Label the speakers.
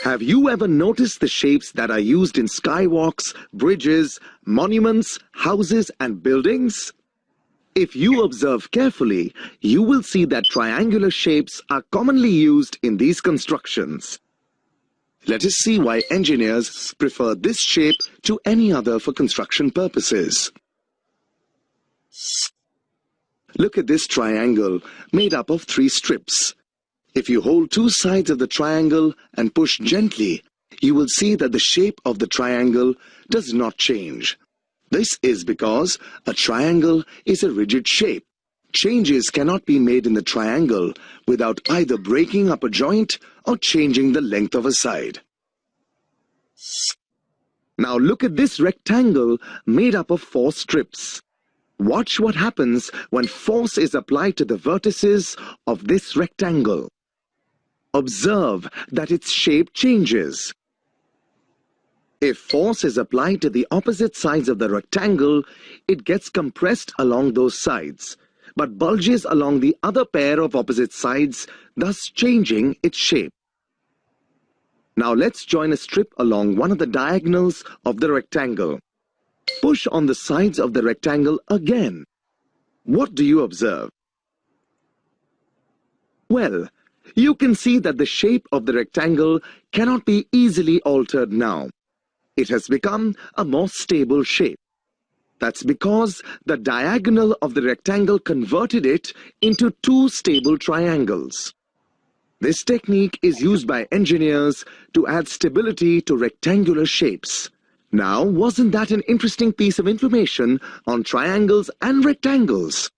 Speaker 1: Have you ever noticed the shapes that are used in skywalks, bridges, monuments, houses, and buildings? If you observe carefully, you will see that triangular shapes are commonly used in these constructions. Let us see why engineers prefer this shape to any other for construction purposes. Look at this triangle made up of 3 strips. If you hold 2 sides of the triangle and push gently, you will see that the shape of the triangle does not change. This is because a triangle is a rigid shape. Changes cannot be made in the triangle without either breaking up a joint or changing the length of a side. Now look at this rectangle made up of 4 strips. Watch what happens when force is applied to the vertices of this rectangle. Observe that its shape changes. If force is applied to the opposite sides of the rectangle, it gets compressed along those sides, but bulges along the other pair of opposite sides, thus changing its shape. Now let's join a strip along one of the diagonals of the rectangle. Push on the sides of the rectangle again. What do you observe? Well, you can see that the shape of the rectangle cannot be easily altered now. It has become a more stable shape. That's because the diagonal of the rectangle converted it into 2 stable triangles. This technique is used by engineers to add stability to rectangular shapes. Now, wasn't that an interesting piece of information on triangles and rectangles?